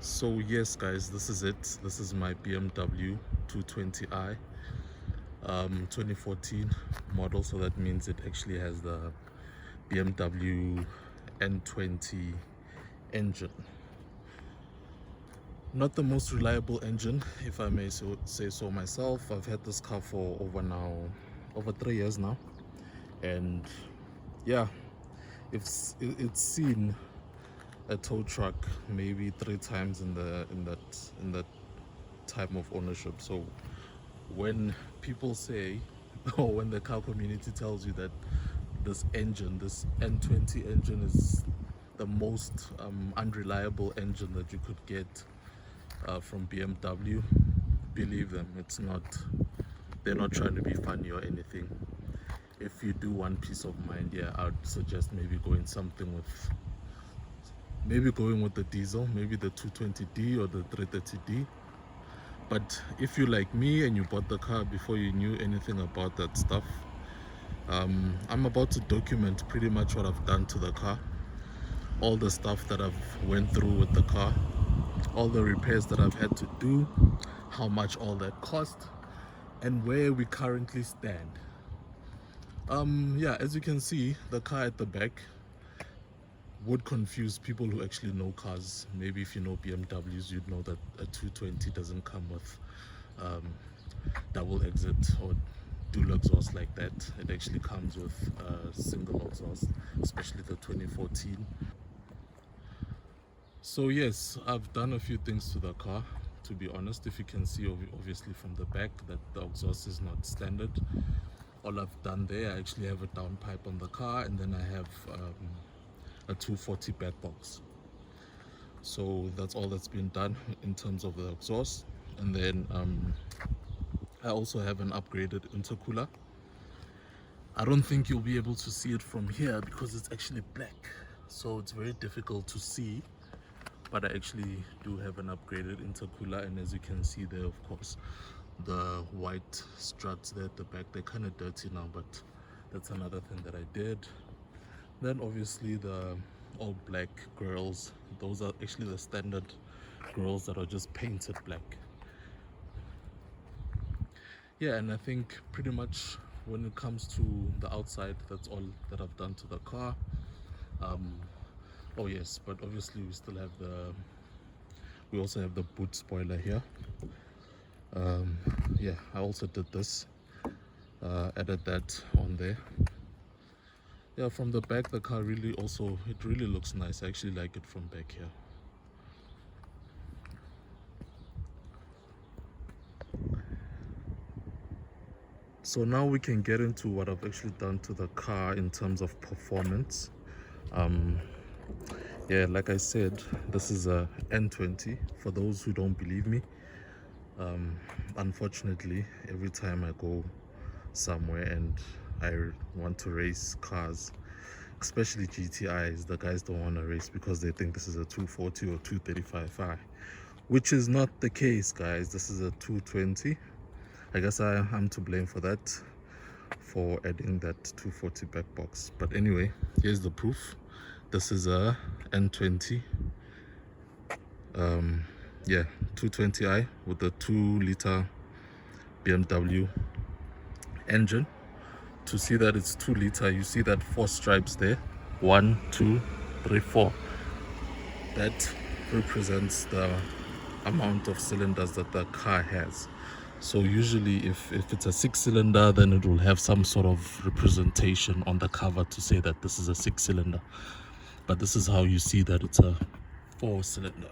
So yes guys, this is it. This is my BMW 220i 2014 model. So that means it actually has the BMW N20 engine. Not the most reliable engine, if I may say so myself. I've had this car for over 3 years now, and yeah, it's seen a tow truck maybe 3 times in that time of ownership. So when people say or when the car community tells you that this N20 engine is the most unreliable engine that you could get from BMW, believe them. It's not, they're not trying to be funny or anything. If you do want peace of mind, yeah, I'd suggest maybe going with the diesel, maybe the 220D or the 330D. But if you like me and you bought the car before you knew anything about that stuff, I'm about to document pretty much what I've done to the car, all the stuff that I've went through with the car, all the repairs that I've had to do, how much all that cost, and where we currently stand. Yeah, as you can see, the car at the back would confuse people who actually know cars. Maybe if you know BMWs, you'd know that a 220 doesn't come with double exit or dual exhaust like that. It actually comes with a single exhaust, especially the 2014. So yes, I've done a few things to the car, to be honest. If you can see obviously from the back that the exhaust is not standard. All I've done there, I actually have a downpipe on the car, and then I have a 240 back box. So that's all that's been done in terms of the exhaust. And then I also have an upgraded intercooler. I don't think you'll be able to see it from here because it's actually black, so it's very difficult to see, but I actually do have an upgraded intercooler. And as you can see there, of course, the white struts there at the back, they're kind of dirty now, but that's another thing that I did. Then obviously the all black grills, those are actually the standard grills that are just painted black. Yeah, and I think pretty much when it comes to the outside, that's all that I've done to the car. Oh yes, but obviously we also have the boot spoiler here. Yeah, I also did this, added that on there. Yeah, from the back, the car really looks nice. I actually like it from back here. So now we can get into what I've actually done to the car in terms of performance. Yeah, like I said, this is a N20. For those who don't believe me, unfortunately, every time I go somewhere and I want to race cars, especially GTIs, the guys don't want to race because they think this is a 240 or 235i, which is not the case, guys. This is a 220. I guess I'm to blame for that, for adding that 240 back box. But anyway, here's the proof. This is a N20, yeah, 220i with a 2-liter BMW engine. To see that it's 2-liter, you see that 4 stripes there, 1, 2, 3, 4. That represents the amount of cylinders that the car has. So usually if it's a 6-cylinder, then it will have some sort of representation on the cover to say that this is a 6-cylinder, but this is how you see that it's a 4-cylinder.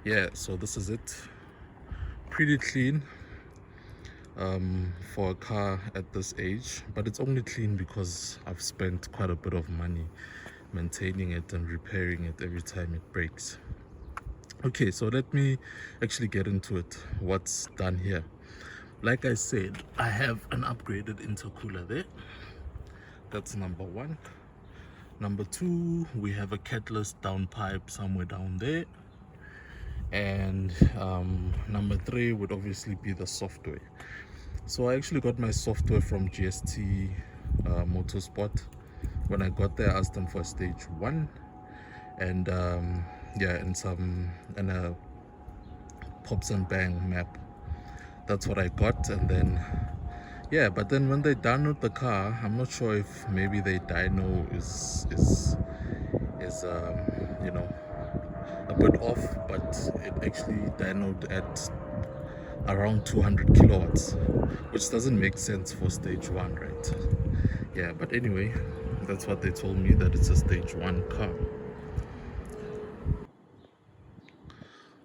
Yeah, so this is it. Pretty clean for a car at this age, but it's only clean because I've spent quite a bit of money maintaining it and repairing it every time it breaks. Okay, so let me actually get into it. What's done here? Like I said, I have an upgraded intercooler there. That's number 1. Number 2, we have a catalyst downpipe somewhere down there. And number 3 would obviously be the software. So I actually got my software from GST Motorsport. When I got there, I asked them for stage 1, and yeah, in a Pops and Bang map. That's what I got. And then yeah, but then when they dynoed the car, I'm not sure if maybe they dyno is you know, a bit off, but it actually dynoed at around 200 kilowatts, which doesn't make sense for stage 1, right? Yeah, but anyway, that's what they told me, that it's a stage 1 car.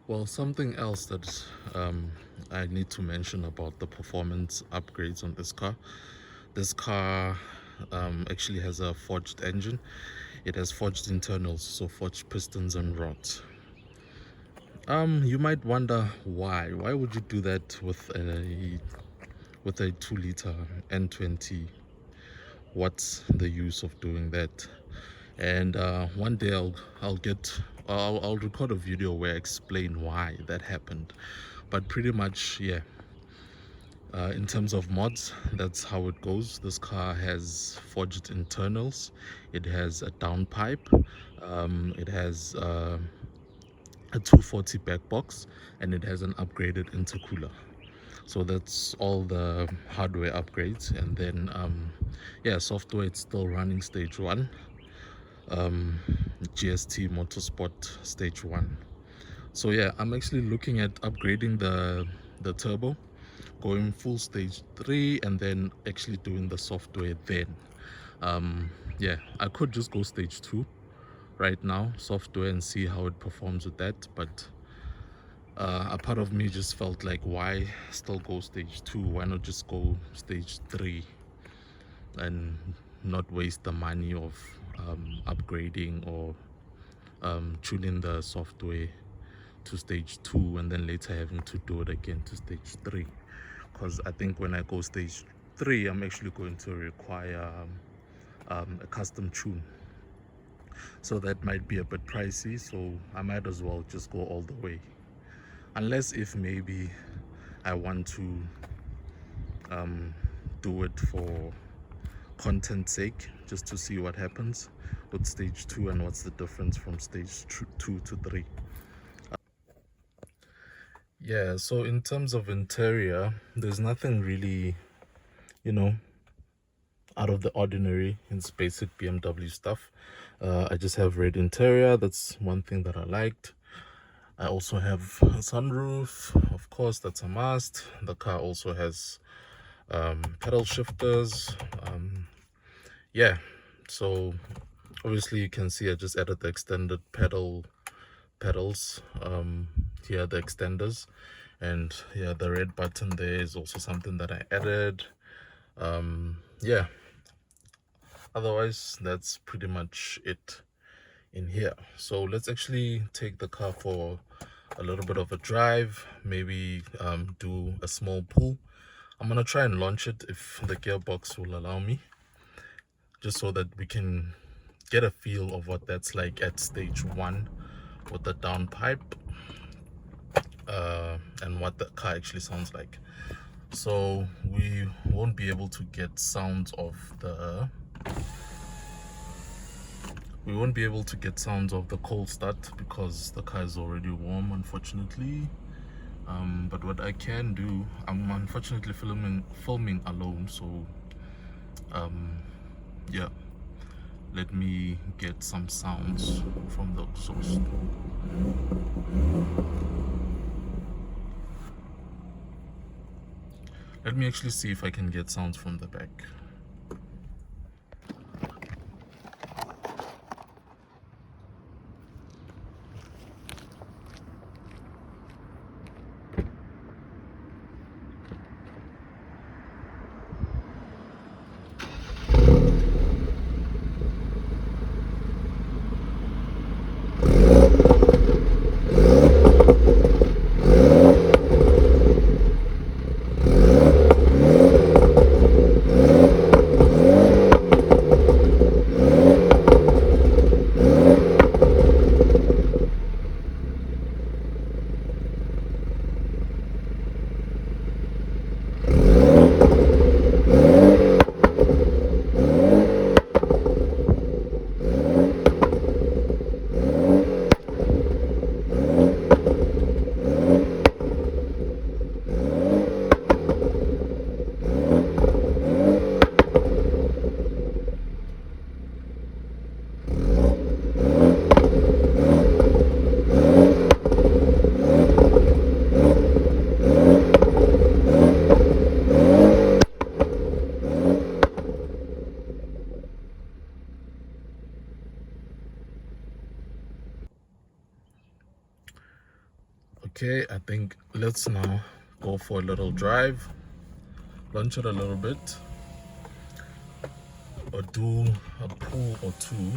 Well, something else that I need to mention about the performance upgrades on this car. This car actually has a forged engine. It has forged internals, so forged pistons and rods. You might wonder why. Why would you do that with a 2-liter N20? What's the use of doing that? And one day I'll record a video where I explain why that happened. But pretty much, yeah, in terms of mods, that's how it goes. This car has forged internals, it has a downpipe, it has a 240 back box, and it has an upgraded intercooler. So that's all the hardware upgrades. And then yeah, software, it's still running stage 1, GST Motorsport stage 1. So yeah, I'm actually looking at upgrading the turbo, going full stage 3, and then actually doing the software then. Yeah, I could just go stage 2 right now, software, and see how it performs with that, but a part of me just felt like, why still go stage 2? Why not just go stage 3 and not waste the money of upgrading or tuning the software to stage 2 and then later having to do it again to stage 3? Because I think when I go stage 3, I'm actually going to require a custom tune, so that might be a bit pricey, so I might as well just go all the way, unless if maybe I want to do it for content sake, just to see what happens with stage 2 and what's the difference from stage 2 to 3. Yeah, so in terms of interior, there's nothing really, you know, out of the ordinary. It's basic BMW stuff. I just have red interior. That's one thing that I liked. I also have a sunroof, of course, that's a must. The car also has pedal shifters. Yeah, so obviously you can see I just added the extended pedals here, the extenders, and yeah, the red button there is also something that I added. Yeah, otherwise that's pretty much it in here. So let's actually take the car for a little bit of a drive, maybe do a small pull. I'm gonna try and launch it if the gearbox will allow me, just so that we can get a feel of what that's like at stage 1 with the downpipe, and what the car actually sounds like. So we won't be able to get sounds of the cold start because the car is already warm, unfortunately. But what I can do, I'm unfortunately filming alone, so yeah, let me get some sounds from the exhaust. Let me actually see if I can get sounds from the back. Okay, I think let's now go for a little drive, launch it a little bit, or do a pull or two.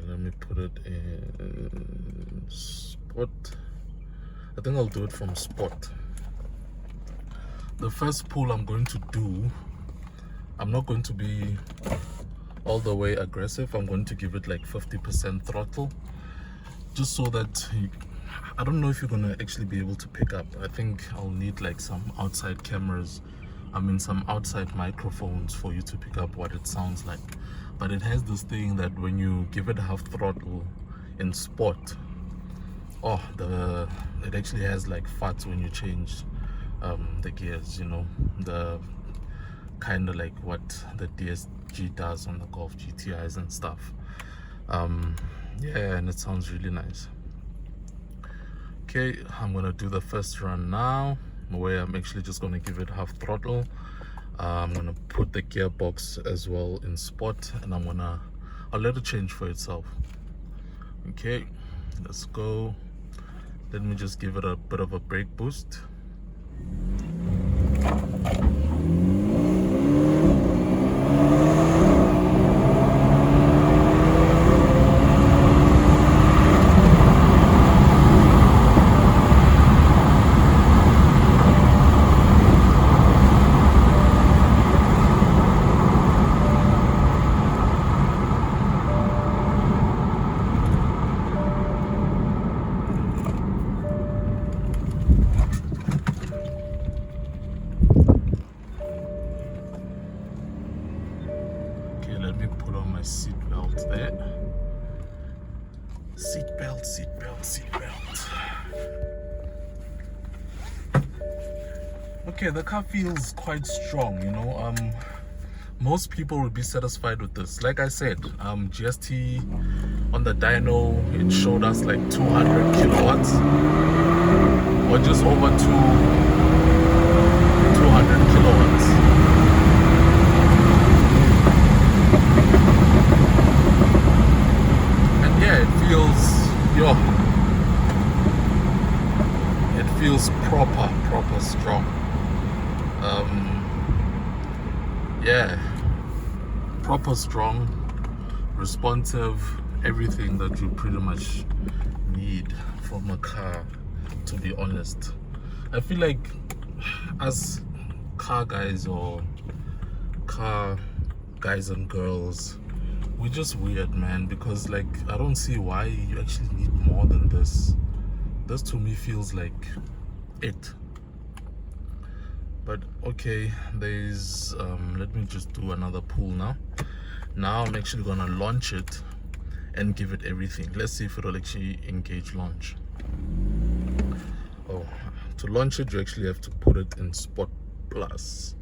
Let me put it in sport. I think I'll do it from sport. The first pull I'm going to do, I'm not going to be all the way aggressive. I'm going to give it like 50% throttle, just so that I don't know if you're gonna actually be able to pick up. I think I'll need like some outside cameras, some outside microphones for you to pick up what it sounds like. But it has this thing that when you give it half throttle in sport, it actually has like farts when you change the gears, the kind of like what the DSG does on the Golf GTIs and stuff. Yeah, and it sounds really nice. Okay, I'm gonna do the first run now, where I'm actually just gonna give it half throttle. I'm gonna put the gearbox as well in sport, and I'll let it change for itself. Okay, let's go. Let me just give it a bit of a brake boost. Let me put on my seatbelt there. Seatbelt. Okay, the car feels quite strong, most people would be satisfied with this. Like I said, GST on the dyno, it showed us like 200 kilowatts, or just over 200 kilowatts. It feels proper strong. Yeah, proper strong, responsive, everything that you pretty much need from a car, to be honest. I feel like as car guys or car guys and girls, we're just weird, man, because like I don't see why you actually need more than this. This to me feels like it. But okay, there's let me just do another pull now. I'm actually gonna launch it and give it everything. Let's see if it'll actually engage launch. To launch it, you actually have to put it in Sport Plus,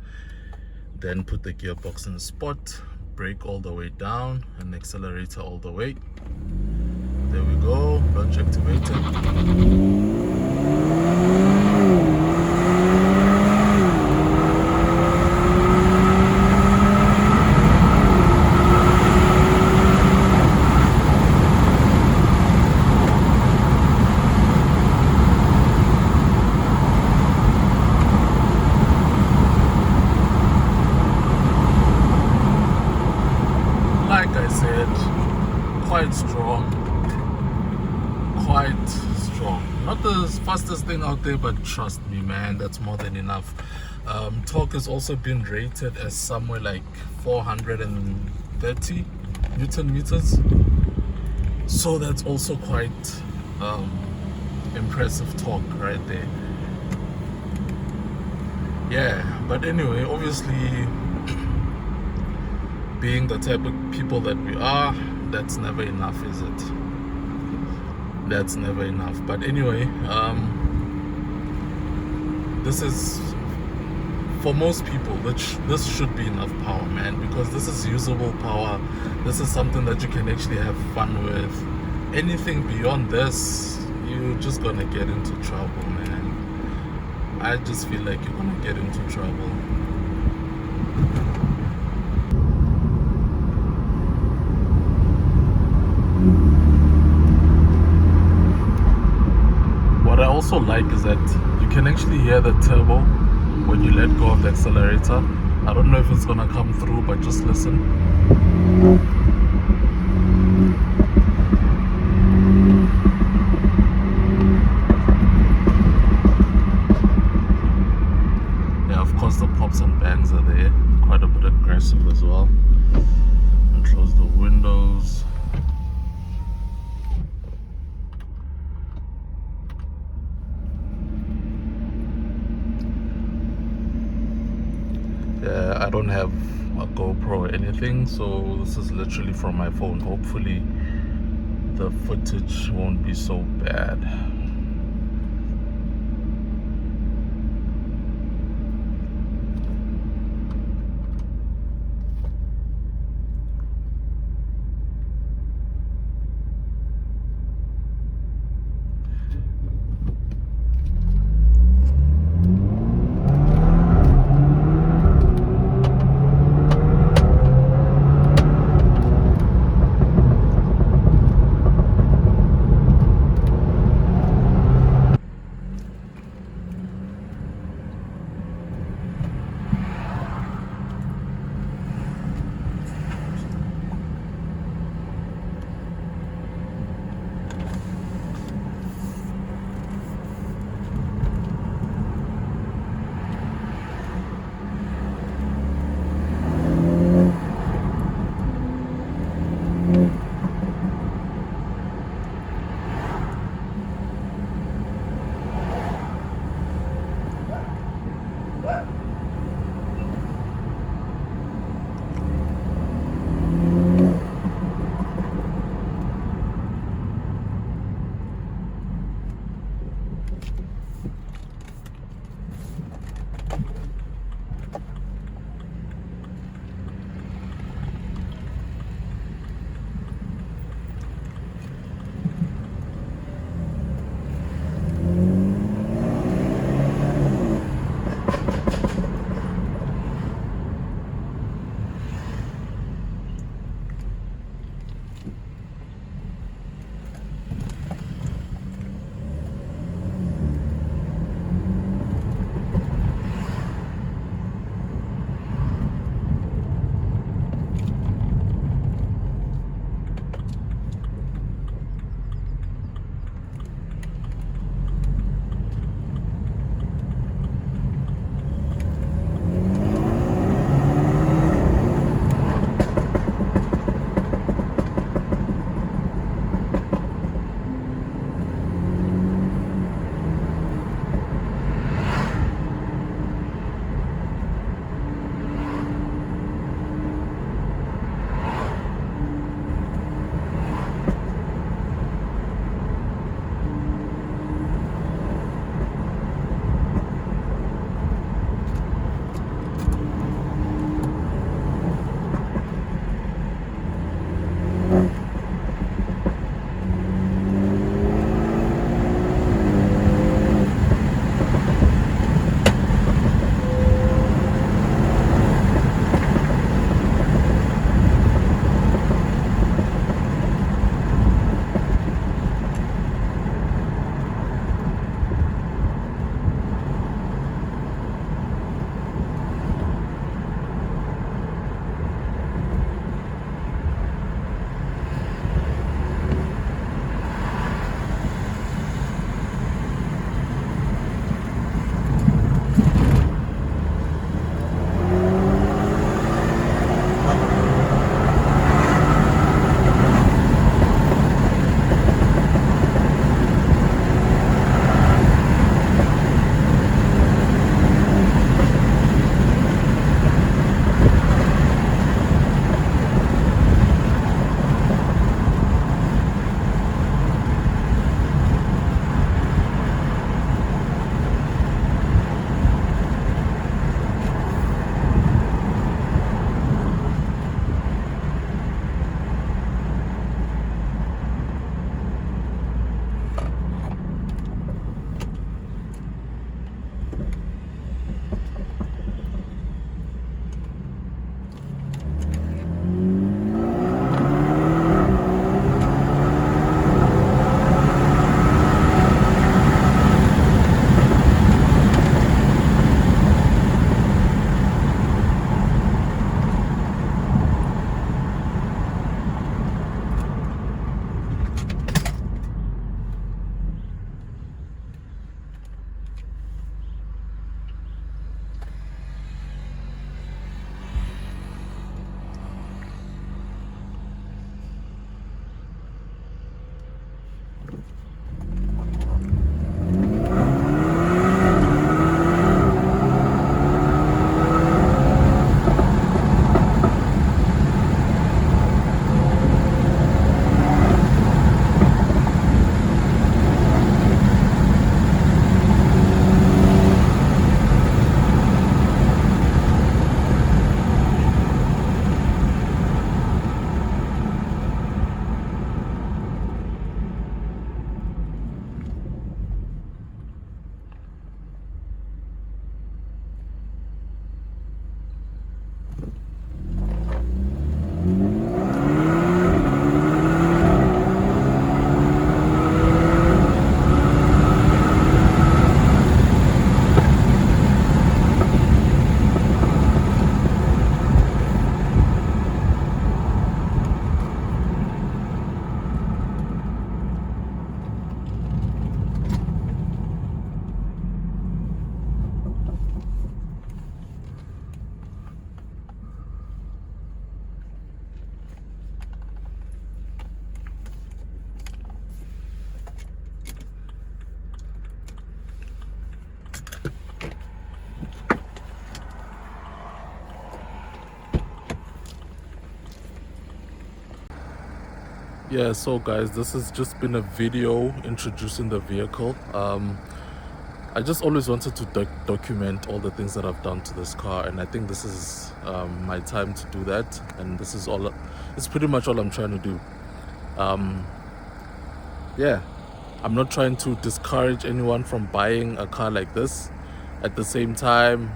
then put the gearbox in Sport, brake all the way down, and accelerator all the way. There we go, launch activated. Like I said, quite strong. Not the fastest thing out there, but trust me, man, that's more than enough. Torque has also been rated as somewhere like 430 Newton meters, so that's also quite impressive torque right there. Yeah, but anyway, obviously, being the type of people that we are, that's never enough, is it? That's never enough. But anyway, this is, for most people, this should be enough power, man, because this is usable power. This is something that you can actually have fun with. Anything beyond this, you're just gonna get into trouble, man. I just feel like you're gonna get into trouble. also like is that you can actually hear the turbo when you let go of the accelerator. I don't know if it's gonna come through, but just listen. Yeah, of course the pops and bangs are there, quite a bit aggressive as well. And close the windows. Yeah, I don't have a GoPro or anything, so this is literally from my phone. Hopefully the footage won't be so bad. Yeah, so guys, this has just been a video introducing the vehicle. I just always wanted to document all the things that I've done to this car, and I think this is my time to do that. And this is all, it's pretty much all I'm trying to do. Yeah, I'm not trying to discourage anyone from buying a car like this. At the same time,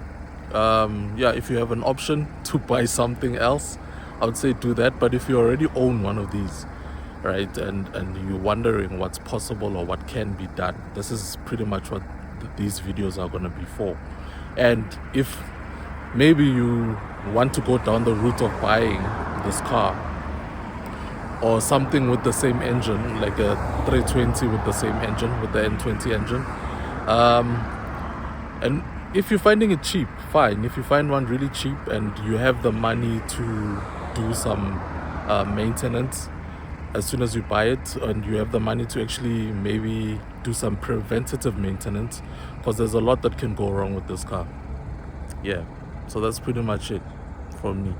yeah, if you have an option to buy something else, I would say do that. But if you already own one of these, right, and you're wondering what's possible or what can be done, this is pretty much what these videos are going to be for. And if maybe you want to go down the route of buying this car or something with the same engine, like a 320 with the same engine, with the N20 engine, and if you're finding it cheap, fine. If you find one really cheap and you have the money to do some maintenance as soon as you buy it, and you have the money to actually maybe do some preventative maintenance, because there's a lot that can go wrong with this car. Yeah, so that's pretty much it for me.